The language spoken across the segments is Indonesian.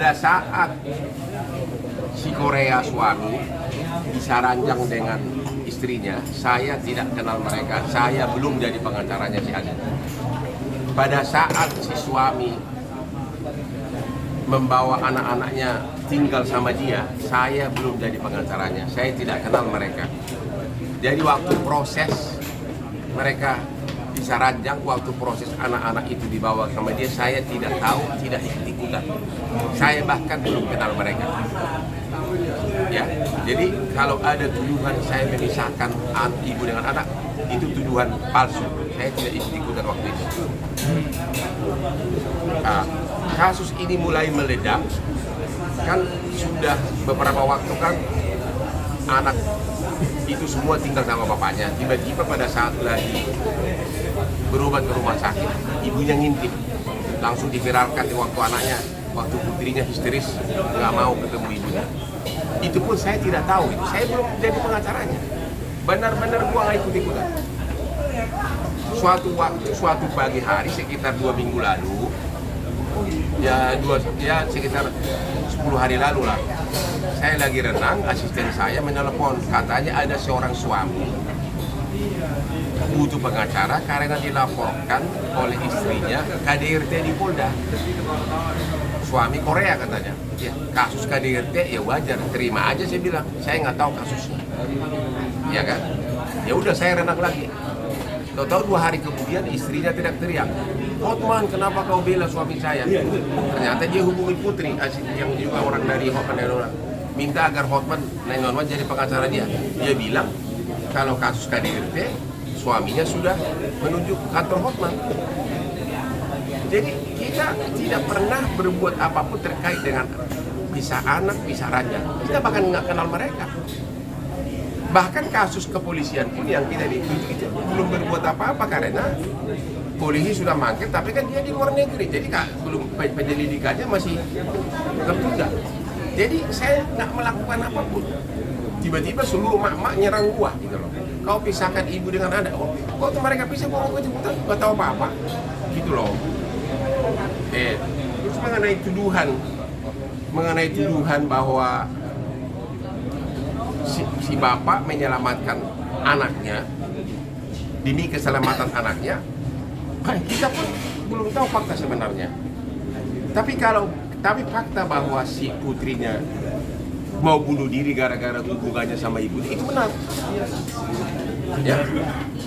pada saat si Korea suami bisa ranjang dengan istrinya, saya tidak kenal mereka, saya belum jadi pengacaranya si Adit. Pada saat si suami membawa anak-anaknya tinggal sama dia, saya belum jadi pengacaranya, saya tidak kenal mereka. Jadi waktu proses mereka bisa ranjang, waktu proses anak-anak itu dibawa sama dia, saya tidak tahu, tidak ikut-ikutan. Saya bahkan belum kenal mereka. Ya, jadi kalau ada tuduhan saya memisahkan ibu dengan anak, itu tuduhan palsu. Saya tidak ikut-ikutan waktu itu. Nah, kasus ini mulai meledak, kan sudah beberapa waktu kan anak itu semua tinggal sama bapaknya. Tiba-tiba pada saat lagi berobat ke rumah sakit, ibunya ngintip, langsung diviralkan di waktu putrinya histeris, nggak mau ketemu ibunya. Itu pun saya tidak tahu, itu saya belum jadi pengacaranya. Benar-benar gua nggak ikut-ikutan. Suatu pagi hari sekitar 2 minggu lalu, ya sekitar 10 hari lalu lah, saya lagi renang, asisten saya menelepon, katanya ada seorang suami butuh pengacara karena dilaporkan oleh istrinya KDRT di Polda. Suami Korea katanya. Ya, kasus KDRT ya wajar, terima aja saya bilang. Saya nggak tahu kasusnya. Ya kan? Ya udah saya renang lagi. Tahu-tahu 2 hari kemudian istrinya teriak-teriak, "Hotman, kenapa kau bela suami saya?" Ternyata dia hubungi Putri, yang juga orang dari Hotman 911, minta agar Hotman 911 jadi pengacara dia. Dia bilang kalau kasus KDRT suaminya sudah menunjuk kantor Hotman. Jadi kita tidak pernah berbuat apapun terkait dengan pisah anak, pisah raja. Kita bahkan nggak kenal mereka. Bahkan kasus kepolisian pun yang kita ditunjuk itu belum berbuat apa-apa karena polisi sudah manggil, tapi kan dia di luar negeri, jadi belum penyelidikannya masih tertunda. Jadi saya nggak melakukan apapun. Tiba-tiba seluruh mak-mak nyerang gua gitu loh. Kau pisahkan ibu dengan anak. Kok mereka pisah, gua nggak tahu apa-apa gitu loh. Terus mengenai tuduhan bahwa si bapak menyelamatkan anaknya demi keselamatan anaknya, kita pun belum tahu fakta sebenarnya. Tapi fakta bahwa si putrinya mau bunuh diri gara-gara hubungannya sama ibu itu benar.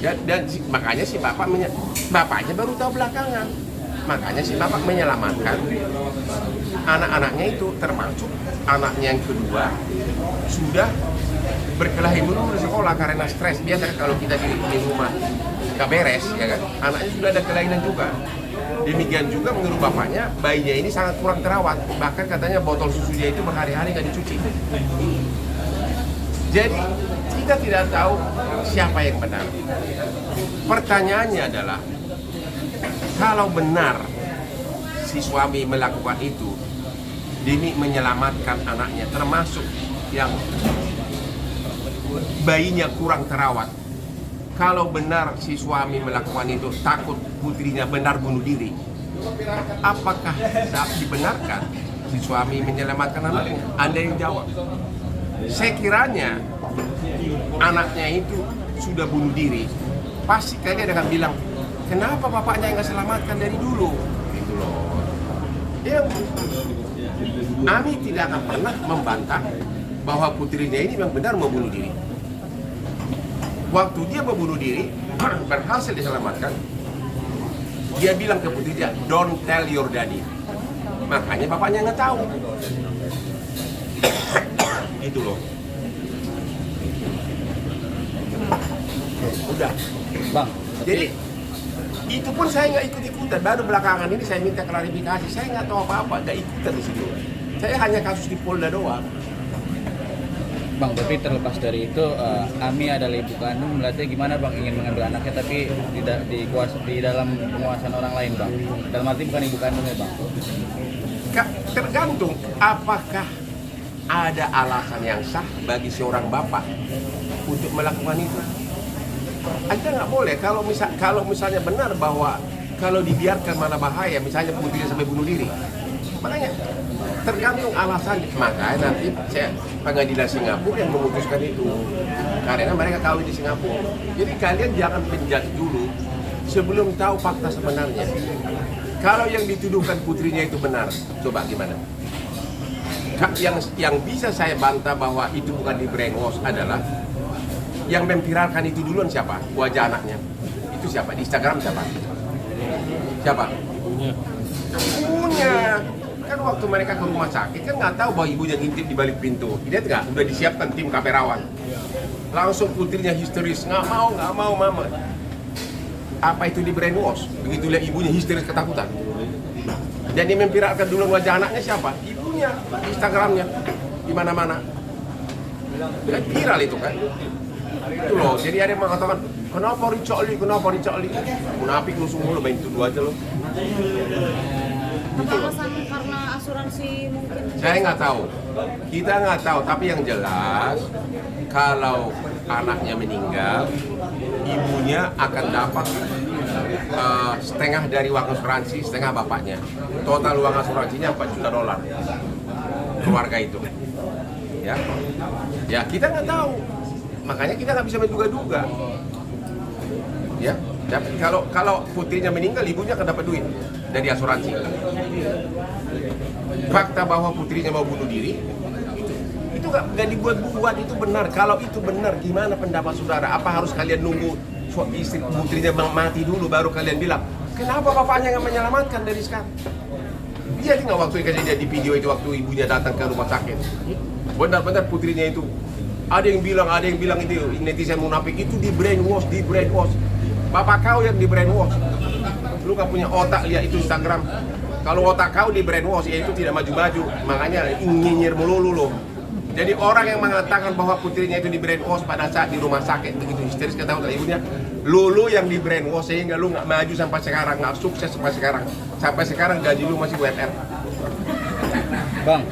Ya, dan makanya si bapaknya baru tahu belakangan. Makanya si bapak menyelamatkan anak-anaknya itu, termasuk anaknya yang kedua sudah berkelahi dulu di sekolah karena stres. Biasa kalau kita di rumah gak beres, ya kan? Anaknya sudah ada kelainan juga. Demikian juga menurut bapaknya, bayinya ini sangat kurang terawat. Bahkan katanya botol susunya itu berhari-hari gak dicuci. Jadi kita tidak tahu siapa yang benar. Pertanyaannya adalah, kalau benar si suami melakukan itu demi menyelamatkan anaknya, termasuk yang bayinya kurang terawat, kalau benar si suami melakukan itu takut putrinya benar bunuh diri, apakah dibenarkan si suami menyelamatkan anaknya? Anda yang jawab. Sekiranya anaknya itu sudah bunuh diri, pasti kalian akan bilang, kenapa bapaknya yang nggak selamatkan dari dulu? Gitu loh. Ami tidak akan pernah membantah bahwa putrinya ini memang benar mau bunuh diri. Waktu dia mau bunuh diri, berhasil diselamatkan, dia bilang ke putrinya, "Don't tell your daddy." Makanya bapaknya nggak tahu. Gitu loh. Udah, Bang. jadi itu pun saya nggak ikut-ikutan. Baru belakangan ini saya minta klarifikasi. Saya nggak tahu apa-apa, nggak ikutan di situ. Saya hanya kasus di Polda doang. Bang, tapi terlepas dari itu, Ami adalah ibu kandung, berarti gimana Bang ingin mengambil anaknya tapi tidak di dalam penguasaan orang lain, Bang? Dalam arti bukan ibu kandungnya, Bang. Tergantung apakah ada alasan yang sah bagi seorang bapak untuk melakukan itu. Anda nggak boleh, kalau misalnya benar bahwa kalau dibiarkan malah bahaya, misalnya putrinya sampai bunuh diri, Makanya tergantung alasan. Makanya nanti pengadilan Singapura yang memutuskan itu. Karena mereka kawin di Singapura. Jadi kalian jangan menjudge dulu sebelum tahu fakta sebenarnya. Kalau yang dituduhkan putrinya itu benar, coba gimana? Yang bisa saya bantah bahwa itu bukan di brainwash adalah yang memviralkan itu duluan siapa? Wajah anaknya. Itu siapa? Di Instagram siapa? Siapa? Ibunya. Kan waktu mereka ke rumah sakit kan nggak tahu bahwa ibunya ngintip di balik pintu. Lihat nggak? Udah disiapkan tim kamerawan. Langsung putrinya histeris, nggak mau mama. Apa itu di brainwash? Begitu lihat ibunya histeris ketakutan. Jadi memviralkan dulu wajah anaknya siapa? Ibunya, Instagramnya, di mana-mana. Kan viral itu kan. Itu loh. Jadi ada yang mengatakan, kenapa Richard Lee? Munafik lu semua lo main tuduh aja lo. Apa alasan karena asuransi mungkin? Saya nggak tahu. Kita nggak tahu. Tapi yang jelas, kalau anaknya meninggal, ibunya akan dapat setengah dari uang asuransi, setengah bapaknya. Total uang asuransinya $4 juta keluarga itu. Ya kita nggak tahu. Makanya kita nggak bisa menduga-duga. Ya, tapi kalau putrinya meninggal, ibunya akan dapat duit dari asuransi. Fakta bahwa putrinya mau bunuh diri, itu nggak dibuat-buat, itu benar. Kalau itu benar, gimana pendapat saudara? Apa harus kalian nunggu istri putrinya mati dulu baru kalian bilang, kenapa bapaknya nggak menyelamatkan dari sekarang? Dia nggak waktu kejadian di video itu waktu ibunya datang ke rumah sakit. Benar-benar putrinya itu ada yang bilang itu netizen munafik itu di brainwash. Bapak kau yang di brainwash. Lu nggak punya otak, lihat itu Instagram. Kalau otak kau di brainwash, ya itu tidak maju-maju. Makanya nyinyir melulu lo. Jadi orang yang mengatakan bahwa putrinya itu di brainwash pada saat di rumah sakit begitu histeris ketahuan ibunya, lu yang di brainwash sehingga lu nggak maju sampai sekarang, nggak sukses sampai sekarang gaji lu masih WNR. Bang,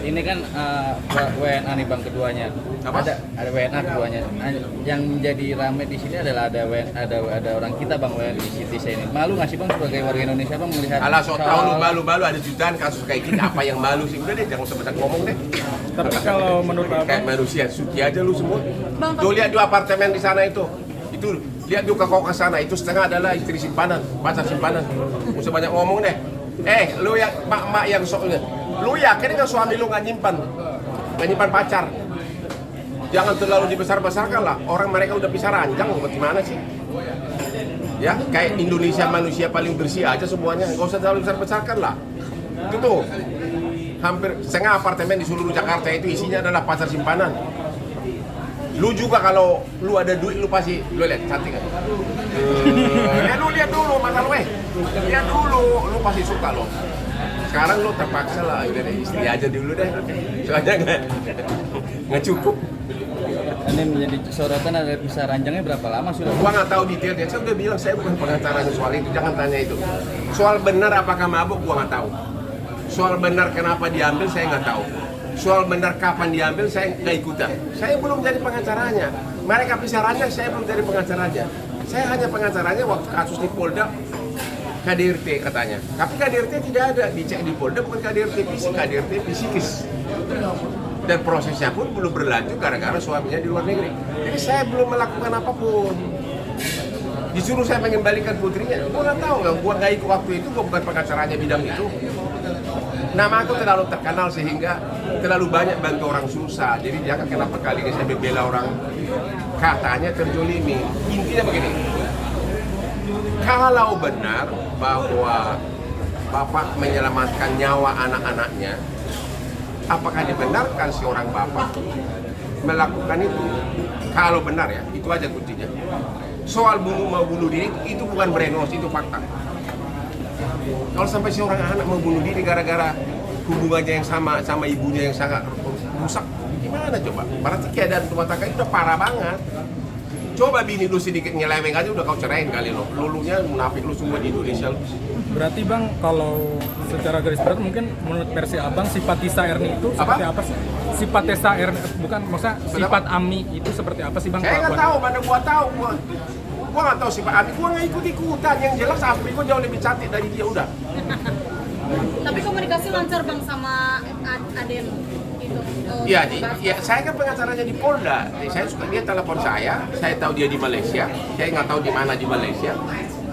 ini kan WNA nih bang keduanya. Apa? Ada WNA keduanya. Yang menjadi ramai di sini adalah ada orang kita bang WNA di Siti ini. Malu nggak sih bang sebagai warga Indonesia bang melihat? Alah so tau lu malu ada jutaan kasus kayak gini, apa yang malu sih? Udah deh jangan usah ngomong deh. Tapi kalau menurut kayak manusia suci aja lu semua. Bang, Tuh lihat di apartemen di sana itu lihat di kau ke sana itu setengah adalah istri simpanan, pacar simpanan. Usah banyak ngomong deh. Lu yang mak yang sok lu yakin nggak suami lu nggak nyimpan pacar? Jangan terlalu dibesar-besarkan lah. Orang mereka udah pisah ranjang, bagaimana sih? Ya, kayak Indonesia manusia paling bersih aja semuanya. Nggak usah terlalu besar-besarkan lah. Itu tuh, hampir setengah apartemen di seluruh Jakarta itu isinya adalah pacar simpanan. Lu juga kalau lu ada duit lu pasti, lu lihat cantik kan? Ya lu lihat dulu mata lu lihat dulu, lu pasti suka lo. Sekarang lu terpaksa lah, udah deh istri aja dulu deh. Soalnya nggak cukup. Ini menjadi sorotan ada pisah ranjangnya berapa lama sudah? Gua nggak tahu detailnya. Saya udah bilang saya bukan pengacaranya soal itu, jangan tanya itu. Soal benar apakah mabuk gua nggak tahu. Soal benar kenapa diambil saya nggak tahu. Soal benar kapan diambil saya nggak ikutan. Saya belum jadi pengacaranya. Mereka pisah ranjang, saya belum jadi pengacaranya. Saya hanya pengacaranya waktu kasus di Polda KDRT katanya. Tapi KDRT tidak ada, dicek di Polda bukan KDRT fisik, KDRT psikis. Dan prosesnya pun belum berlanjut gara-gara suaminya di luar negeri. Jadi saya belum melakukan apapun. Disuruh saya mengembalikan putrinya, gue nggak tahu, gue nggak ikut waktu itu, gue bukan pengacaranya bidang itu. Nama aku terlalu terkenal sehingga terlalu banyak bantu orang susah. Jadi jangan kenapa kali ini saya membela orang katanya terjolimi. Intinya begini, kalau benar bahwa bapak menyelamatkan nyawa anak-anaknya, apakah dibenarkan seorang bapak melakukan itu? Kalau benar ya, itu aja kuncinya. Soal mau bunuh diri itu bukan brainwash, itu fakta. Kalau sampai seorang anak mau bunuh diri gara-gara hubungannya yang sama ibunya yang sangat rusak, gimana coba? Berarti keadaan rumah tangga itu udah parah banget. Coba bini lu sedikit nyeleweng aja udah kau ceraiin kali lo. Lulunya munafik lu semua di Indonesia lu. berarti bang kalau secara garis besar mungkin menurut versi abang sifat Tisa Erni itu seperti apa sih? Sifat Tisa Erni bukan maksudnya sifat Ami itu seperti apa sih bang? Saya nggak tahu, mana gua tahu. Gua nggak tahu sifat Ami. Gua nggak ikut-ikutan. Yang jelas Asmi gua jauh lebih cantik dari dia udah. Tapi komunikasi lancar bang sama Aden itu. Ya, ya, saya kan pengacaranya di Polda. Saya suka dia telepon saya tahu dia di Malaysia, saya nggak tahu di mana di Malaysia.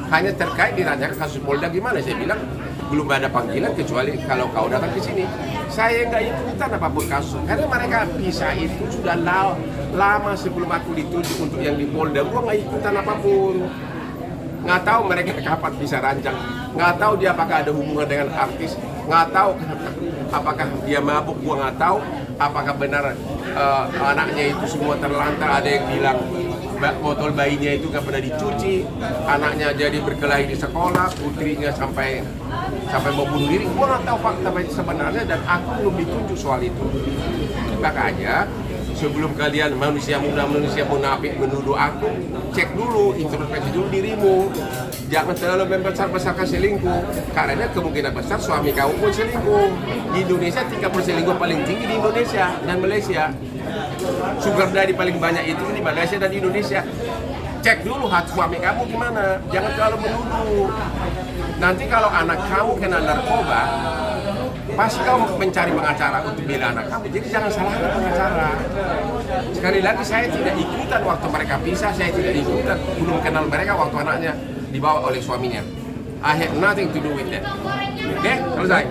Hanya terkait diranyakan kasus Polda gimana, saya bilang belum ada panggilan kecuali kalau kau datang ke sini. Saya nggak ikutan apapun kasus, karena mereka bisa itu sudah lama sebelum aku ditunjuk untuk yang di Polda. Gua nggak ikutan apapun. Nggak tahu mereka kapan bisa rancang, nggak tahu dia apakah ada hubungan dengan artis, nggak tahu apakah dia mabuk, gua nggak tahu apakah benar anaknya itu semua terlantar. Ada yang bilang botol bayinya itu nggak pernah dicuci, anaknya jadi berkelahi di sekolah, putrinya sampai mau bunuh diri. Gua nggak tahu fakta sebenarnya dan aku belum ditunjuk soal itu. Makanya sebelum kalian manusia muda manusia munafik menuduh aku, cek dulu, introspeksi dulu dirimu. Jangan terlalu membesar-besarkan selingkuh, karena kemungkinan besar suami kamu pun selingkuh. Di Indonesia tingkat perselingkuhan paling tinggi di Indonesia dan Malaysia. Sugar daddy paling banyak itu di Malaysia dan di Indonesia. Cek dulu hati suami kamu gimana, jangan terlalu menuduh. Nanti kalau anak kamu kena narkoba, pasti kamu mencari pengacara untuk bela anak kamu. Jadi jangan salahkan pengacara. Sekali lagi saya tidak ikutan waktu mereka pisah, saya tidak ikutan, belum kenal mereka waktu anaknya dibawa oleh suaminya. I had nothing to do with that. Oke, selesai.